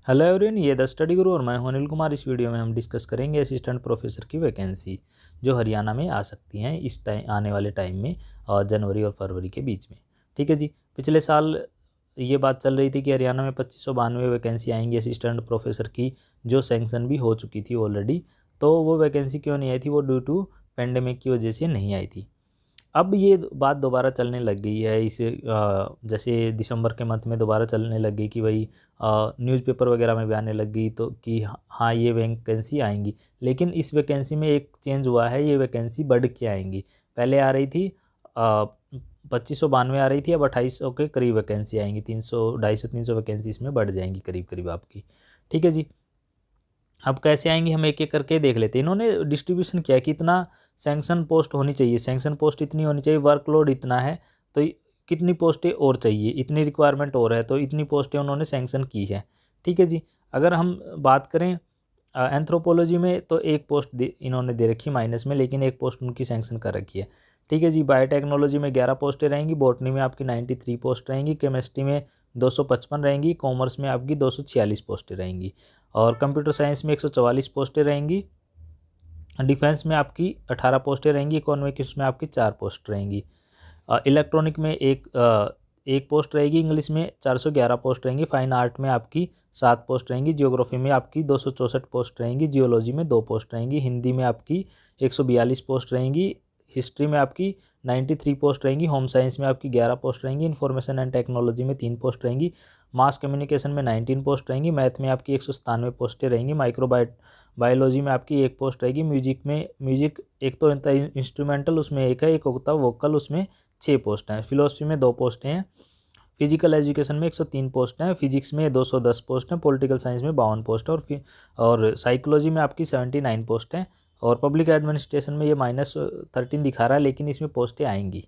Hello everyone, ये the study गुरु और मैं हूं अनिल कुमार। इस वीडियो में हम डिस्कस करेंगे असिस्टेंट प्रोफेसर की वैकेंसी जो हरियाणा में आ सकती हैं इस टाइम, आने वाले टाइम में, जनवरी और फरवरी के बीच में। ठीक है जी। पिछले साल ये बात चल रही थी कि हरियाणा में 2592 वैकेंसी आएंगी असिस्टेंट प्रोफेसर की, जो सैंक्शन भी हो चुकी थी ऑलरेडी। तो वो वैकेंसी क्यों नहीं आई थी? वो ड्यू टू पेंडेमिक की वजह से नहीं आई थी। अब ये बात दोबारा चलने लग गई है, इसे जैसे दिसंबर के मंथ में दोबारा चलने लग गई कि भाई न्यूज़पेपर वगैरह में भी आने लग गई, तो कि हाँ ये वैकेंसी आएंगी। लेकिन इस वैकेंसी में एक चेंज हुआ है, ये वैकेंसी बढ़ के आएंगी। पहले आ रही थी 2592 आ रही थी, अब 2800 के करीब वैकेंसी आएंगी। 300 250 300 वैकेंसी इसमें बढ़ जाएंगी करीब करीब आपकी। ठीक है जी। अब कैसे आएंगी हम एक एक करके देख लेते हैं। इन्होंने डिस्ट्रीब्यूशन किया कि इतना सैंक्शन पोस्ट होनी चाहिए, सैंक्शन पोस्ट इतनी होनी चाहिए, वर्कलोड इतना है तो कितनी पोस्टें और चाहिए, इतनी रिक्वायरमेंट और है तो इतनी पोस्टें उन्होंने सैंक्शन की है। ठीक है जी। अगर हम बात करें एंथ्रोपोलॉजी में तो एक पोस्ट इन्होंने दे रखी माइनस में, लेकिन एक पोस्ट उनकी सैंक्शन कर रखी है। ठीक है जी। बायोटेक्नोलॉजी में 11 पोस्टें रहेंगी, बॉटनी में आपकी 93 पोस्ट रहेंगी, केमिस्ट्री में 255 रहेंगी, कॉमर्स में आपकी 246 पोस्टें रहेंगी, और कंप्यूटर साइंस में 144 पोस्टें रहेंगी, डिफेंस में आपकी 18 पोस्टें रहेंगी, इकोनॉमिक्स में आपकी 4 पोस्ट रहेंगी, इलेक्ट्रॉनिक में एक पोस्ट रहेगी, इंग्लिश में 411 पोस्ट रहेंगी, फाइन आर्ट में आपकी 7 पोस्ट रहेंगी, जियोग्राफी में आपकी 264 पोस्ट रहेंगी, जियोलॉजी में 2 पोस्ट रहेंगी, हिंदी में आपकी 142 पोस्ट रहेंगी, हिस्ट्री में आपकी 93 पोस्ट रहेंगी, होम साइंस में आपकी 11 पोस्ट रहेंगी, इन्फॉर्मेशन एंड टेक्नोलॉजी में 3 पोस्ट रहेंगी, मास कम्युनिकेशन में 19 पोस्ट रहेंगी, मैथ में आपकी 197 पोस्टें रहेंगी, बायोलॉजी में आपकी 1 पोस्ट रहेगी, म्यूजिक एक तो इंस्ट्रूमेंटल उसमें एक है, एक होता है वोकल, उसमें 6 पोस्ट हैं, फिलोसफी में 2 पोस्टें हैं, फिजिकल एजुकेशन में 103 पोस्ट हैं, फिजिक्स में 210 पोस्ट हैं, पॉलिटिकल साइंस में 52 पोस्ट है, और साइकोलॉजी में आपकी 79 पोस्ट हैं, और पब्लिक एडमिनिस्ट्रेशन में ये -13 दिखा रहा है, लेकिन इसमें पोस्टें आएंगी।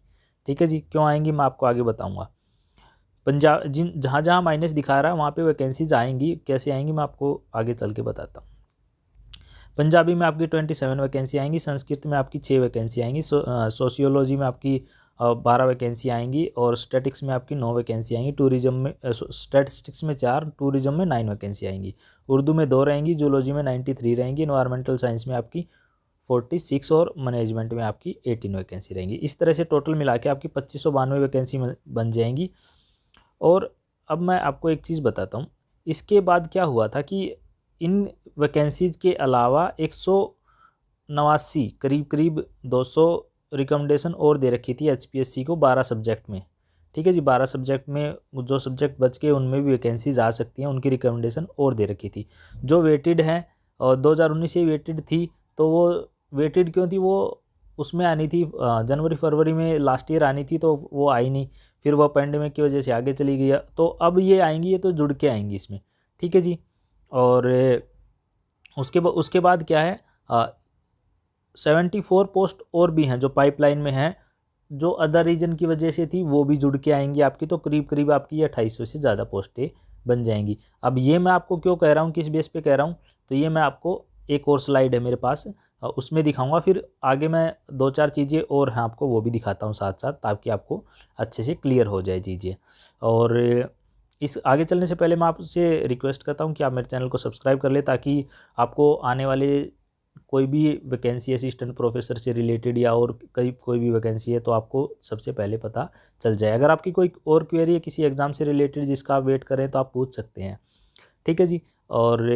ठीक है जी। क्यों आएंगी मैं आपको आगे बताऊंगा। पंजाब जहाँ जहाँ माइनस दिखा रहा है वहाँ पे वैकेंसीज आएंगी। कैसे आएंगी मैं आपको आगे चल के बताता हूँ। पंजाबी में आपकी 27 वैकेंसी आएंगी, संस्कृत में आपकी 6 वैकेंसी आएंगी, सोशियोलॉजी में आपकी 12 वैकेंसी आएंगी, और स्टैटिक्स में आपकी 9 वैकेंसी आएंगी, टूरिज्म में स्टैटिस्टिक्स में 4, टूरिज्म में 9 वैकेंसी आएंगी, उर्दू में 2 रहेंगी, जूलॉजी में 93 रहेंगी, इन्वायरमेंटल साइंस में आपकी 46 और मैनेजमेंट में आपकी 18 वैकेंसी रहेंगी। इस तरह से टोटल मिला के आपकी 2592 वैकेंसी बन जाएंगी। और अब मैं आपको एक चीज़ बताता हूँ, इसके बाद क्या हुआ था कि इन वैकेंसीज़ के अलावा 189 करीब 200 रिकमेंडेशन और दे रखी थी HPSC को 12 सब्जेक्ट में। ठीक है जी। 12 सब्जेक्ट में जो सब्जेक्ट बच के उनमें भी वैकेंसीज आ सकती हैं, उनकी रिकमेंडेशन और दे रखी थी, जो वेटेड हैं, और 2019 से वेटेड थी। तो वो वेटेड क्यों थी? वो उसमें आनी थी जनवरी फरवरी में, लास्ट ईयर आनी थी, तो वो आई नहीं, फिर वो पेंडेमिक की वजह से आगे चली गई। तो अब ये आएंगी, ये तो जुड़ के आएंगी इसमें। ठीक है जी। और उसके बाद क्या है, 74 पोस्ट और भी हैं जो पाइपलाइन में हैं, जो अदर रीजन की वजह से थी, वो भी जुड़ के आएंगी आपकी। तो करीब करीब आपकी ये 2800 से ज़्यादा पोस्टें बन जाएंगी। अब ये मैं आपको क्यों कह रहा हूँ, किस बेस पे कह रहा हूँ, तो ये मैं आपको एक और स्लाइड है मेरे पास, उसमें दिखाऊंगा। फिर आगे मैं 2-4 चीज़ें और हैं आपको, वो भी दिखाता हूँ साथ साथ, ताकि आपको अच्छे से क्लियर हो जाए चीज़ें। और इस आगे चलने से पहले मैं आपसे रिक्वेस्ट करता हूँ कि आप मेरे चैनल को सब्सक्राइब कर लें, ताकि आपको आने वाले कोई भी वैकेंसी असिस्टेंट प्रोफेसर से रिलेटेड या और कोई भी वैकेंसी है तो आपको सबसे पहले पता चल जाए। अगर आपकी कोई और क्वेरी है किसी एग्ज़ाम से रिलेटेड जिसका आप वेट करें तो आप पूछ सकते हैं। ठीक है जी। और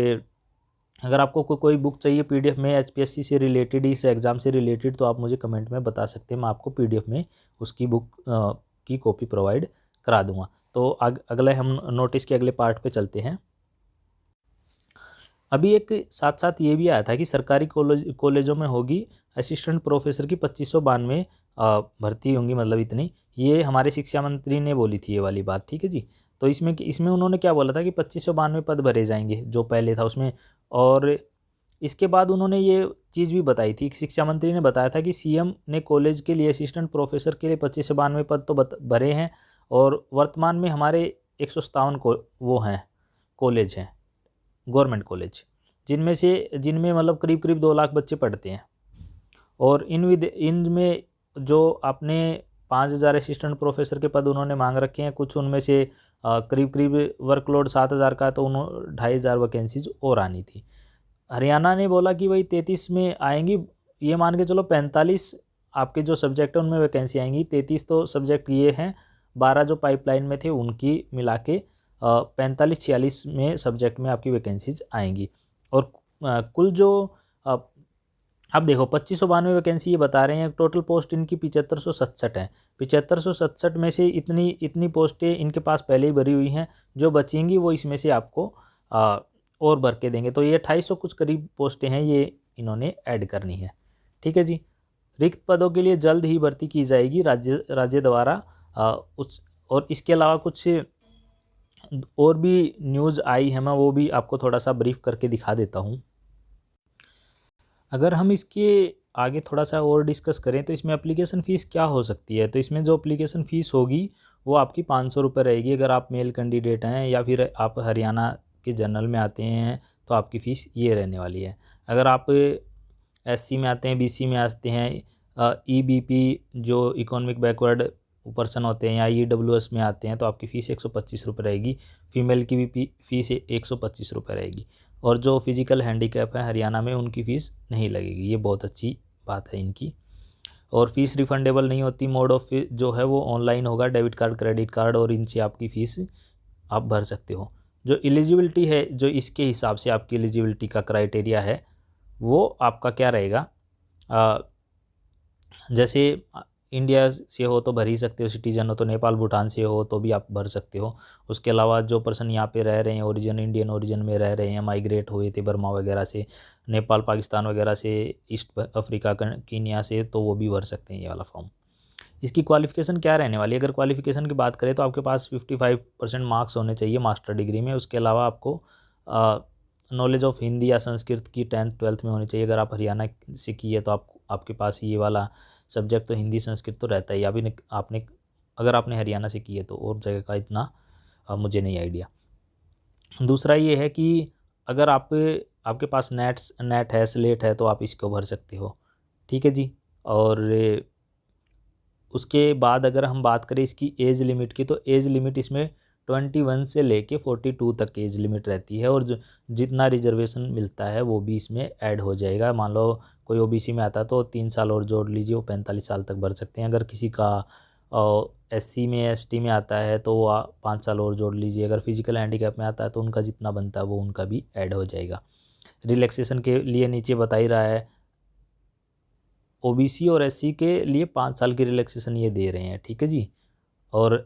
अगर आपको कोई बुक चाहिए PDF में HPSC से रिलेटेड, इस एग्ज़ाम से रिलेटेड, तो आप मुझे कमेंट में बता सकते हैं, मैं आपको PDF में उसकी बुक की कॉपी प्रोवाइड करा दूँगा। तो अगले हम नोटिस के अगले पार्ट पे चलते हैं। अभी एक साथ साथ ये भी आया था कि सरकारी कॉलेजों में होगी असिस्टेंट प्रोफेसर की 2592 भर्ती होंगी, मतलब इतनी, ये हमारे शिक्षा मंत्री ने बोली थी ये वाली बात। ठीक है जी। तो इसमें उन्होंने क्या बोला था कि 2592 पद भरे जाएंगे जो पहले था उसमें। और इसके बाद उन्होंने ये चीज़ भी बताई थी कि शिक्षा मंत्री ने बताया था कि CM ने कॉलेज के लिए असिस्टेंट प्रोफेसर के लिए 2592 पद तो भरे हैं, और वर्तमान में हमारे 157 वो हैं कॉलेज हैं, गवर्नमेंट कॉलेज, जिनमें मतलब करीब करीब 2 लाख बच्चे पढ़ते हैं। और इनमें जो आपने 5000 असिस्टेंट प्रोफेसर के पद उन्होंने मांग रखे हैं, कुछ उनमें से करीब करीब वर्कलोड 7,000 का, तो उन्होंने 2,500 वैकेंसीज और आनी थी। हरियाणा ने बोला कि भाई 33 में आएंगी, ये मान के चलो 45 आपके जो सब्जेक्ट है उनमें वैकेंसी आएंगी, 33 तो सब्जेक्ट ये हैं, 12 जो पाइपलाइन में थे उनकी मिला के 45-46 में सब्जेक्ट में आपकी वैकेंसीज आएंगी। और कुल जो अब देखो 2592 वैकेंसी ये बता रहे हैं, टोटल पोस्ट इनकी 7567 है। 7567 में से इतनी पोस्टें इनके पास पहले ही भरी हुई हैं, जो बचेंगी वो इसमें से आपको और भर के देंगे। तो ये 250 कुछ करीब पोस्टें हैं, ये इन्होंने ऐड करनी है। ठीक है जी। रिक्त पदों के लिए जल्द ही भर्ती की जाएगी राज्य द्वारा। और इसके अलावा कुछ और भी न्यूज़ आई है, मैं वो भी आपको थोड़ा सा ब्रीफ करके दिखा देता हूँ। अगर हम इसके आगे थोड़ा सा और डिस्कस करें तो इसमें एप्लीकेशन फ़ीस क्या हो सकती है। तो इसमें जो एप्लीकेशन फ़ीस होगी वो आपकी 500 रुपये रहेगी अगर आप मेल कैंडिडेट हैं, या फिर आप हरियाणा के जनरल में आते हैं तो आपकी फ़ीस ये रहने वाली है। अगर आप SC में आते हैं, BC में आते हैं, EBP जो इकोनॉमिक बैकवर्ड पर्सन होते हैं, या EWS में आते हैं, तो आपकी फ़ीस 125 रुपये रहेगी। फीमेल की भी फ़ीस 125 रुपये रहेगी। और जो फिज़िकल हैंडीकैप है हरियाणा में, उनकी फ़ीस नहीं लगेगी। ये बहुत अच्छी बात है इनकी। और फ़ीस रिफ़ंडेबल नहीं होती। मोड ऑफ जो है वो ऑनलाइन होगा, डेबिट कार्ड, क्रेडिट कार्ड, और इनसे आपकी फ़ीस आप भर सकते हो। जो एलिजिबिलिटी है, जो इसके हिसाब से आपकी एलिजिबिलिटी का क्राइटेरिया है, वो आपका क्या रहेगा, जैसे इंडिया से हो तो भर ही सकते हो, सिटीजन हो तो, नेपाल भूटान से हो तो भी आप भर सकते हो। उसके अलावा जो पर्सन यहाँ पे रह रहे हैं, ओरिजिन इंडियन ओरिजिन में रह रहे हैं, माइग्रेट हुए थे बर्मा वगैरह से, नेपाल पाकिस्तान वगैरह से, ईस्ट अफ्रीका कीनिया से, तो वो भी भर सकते हैं ये वाला फॉर्म। इसकी क्वालिफ़िकेशन क्या रहने वाली है। अगर क्वालिफ़िकेशन की बात करें तो आपके पास 55% मार्क्स होने चाहिए मास्टर डिग्री में। उसके अलावा आपको नॉलेज ऑफ हिंदी या संस्कृत की 10th 12th में होनी चाहिए। अगर आप हरियाणा से की है तो आपके पास ये वाला सब्जेक्ट तो हिंदी संस्कृत तो रहता ही। अभी अगर आपने हरियाणा से की है तो, और जगह का इतना मुझे नहीं आइडिया। दूसरा ये है कि अगर आपके पास नेट है, स्लेट है, तो आप इसको भर सकते हो। ठीक है जी। और उसके बाद अगर हम बात करें इसकी एज लिमिट की, तो एज लिमिट इसमें 21 से लेके 42 तक एज लिमिट रहती है। और जितना रिजर्वेशन मिलता है वो भी इसमें ऐड हो जाएगा। मान लो कोई OBC में आता है तो 3 साल और जोड़ लीजिए, वो 45 साल तक भर सकते हैं। अगर किसी का SC में ST में आता है तो वो 5 साल और जोड़ लीजिए। अगर फिजिकल हैंडीकैप में आता है तो उनका जितना बनता है वो उनका भी ऐड हो जाएगा। रिलैक्सेशन के लिए नीचे बता ही रहा है, OBC और SC के लिए 5 साल की रिलैक्सेशन ये दे रहे हैं। ठीक है जी। और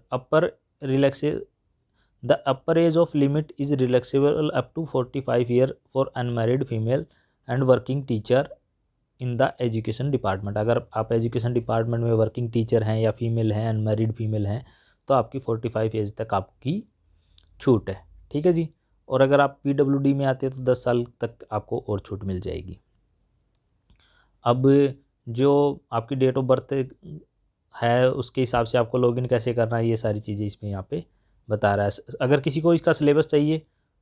the upper age of limit is relaxable up to 45 year for unmarried female and working teacher in the education department. अगर आप एजुकेशन डिपार्टमेंट में वर्किंग टीचर हैं या फीमेल हैं, अनमैरिड फीमेल हैं, तो आपकी 45 एज तक आपकी छूट है। ठीक है जी। और अगर आप PWD में आते हैं तो 10 साल तक आपको और छूट मिल जाएगी। अब जो आपकी डेट ऑफ बर्थ है उसके हिसाब से आपको लॉगिन कैसे करना है, ये सारी चीज़ें इसमें यहाँ पे बता रहा है। अगर किसी को इसका सिलेबस चाहिए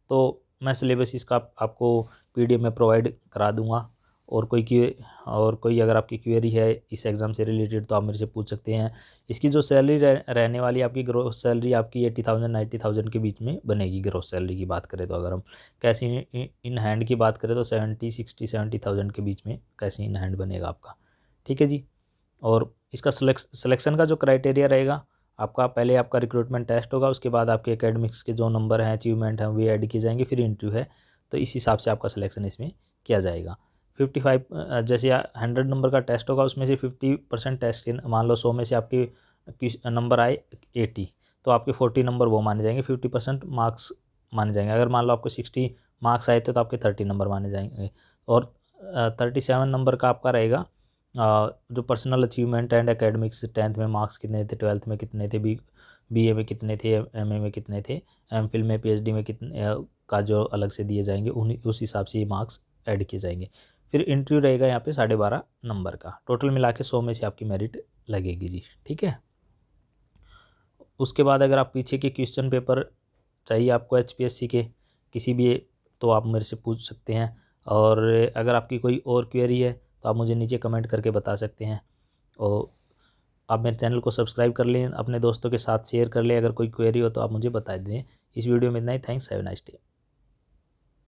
तो मैं सिलेबस इसका आपको PDF में प्रोवाइड करा दूँगा। और कोई अगर आपकी क्वेरी है इस एग्ज़ाम से रिलेटेड तो आप मेरे से पूछ सकते हैं। इसकी जो सैलरी रहने वाली, आपकी ग्रोस सैलरी आपकी 80,000 90,000 के बीच में बनेगी। ग्रोस सैलरी की बात करें तो, अगर हम कैश इन हैंड की बात करें तो 70,000 के बीच में कैश इन हैंड बनेगा आपका। ठीक है जी। और इसका सिलेक्शन का जो क्राइटेरिया रहेगा, पहले आपका रिक्रूटमेंट टेस्ट होगा, उसके बाद आपके एकेडमिक्स के जो नंबर हैं, अचीवमेंट हैं, वे ऐड किए जाएंगे, फिर इंटरव्यू है। तो इस हिसाब से आपका सिलेक्शन इसमें किया जाएगा। 55 जैसे 100 नंबर का टेस्ट होगा, उसमें से 50% टेस्ट के, मान लो 100 में से आपके नंबर आए 80, तो आपके 40 नंबर वो माने जाएंगे, 50% मार्क्स माने जाएंगे। अगर मान लो आपको 60 मार्क्स आए थे तो आपके 30 नंबर माने जाएंगे। और 37 नंबर का आपका रहेगा जो personal achievement and academics, 10th में मार्क्स कितने थे, 12th में कितने थे, BA में कितने थे, MA में कितने थे, MPhil में PhD में कितने का जो अलग से दिए जाएंगे, उस हिसाब से ये मार्क्स ऐड किए जाएंगे। फिर इंटरव्यू रहेगा यहाँ पे 12.5 नंबर का। टोटल मिला के 100 में से आपकी मेरिट लगेगी जी। ठीक है। उसके बाद अगर आप पीछे के क्वेश्चन पेपर चाहिए आपको HPSC के किसी भी, तो आप मेरे से पूछ सकते हैं। और अगर आपकी कोई और क्वेरी है तो आप मुझे नीचे कमेंट करके बता सकते हैं। और आप मेरे चैनल को सब्सक्राइब कर लें, अपने दोस्तों के साथ शेयर कर लें। अगर कोई क्वेरी हो तो आप मुझे बता दें। इस वीडियो में इतना ही। Thanks, have a nice day.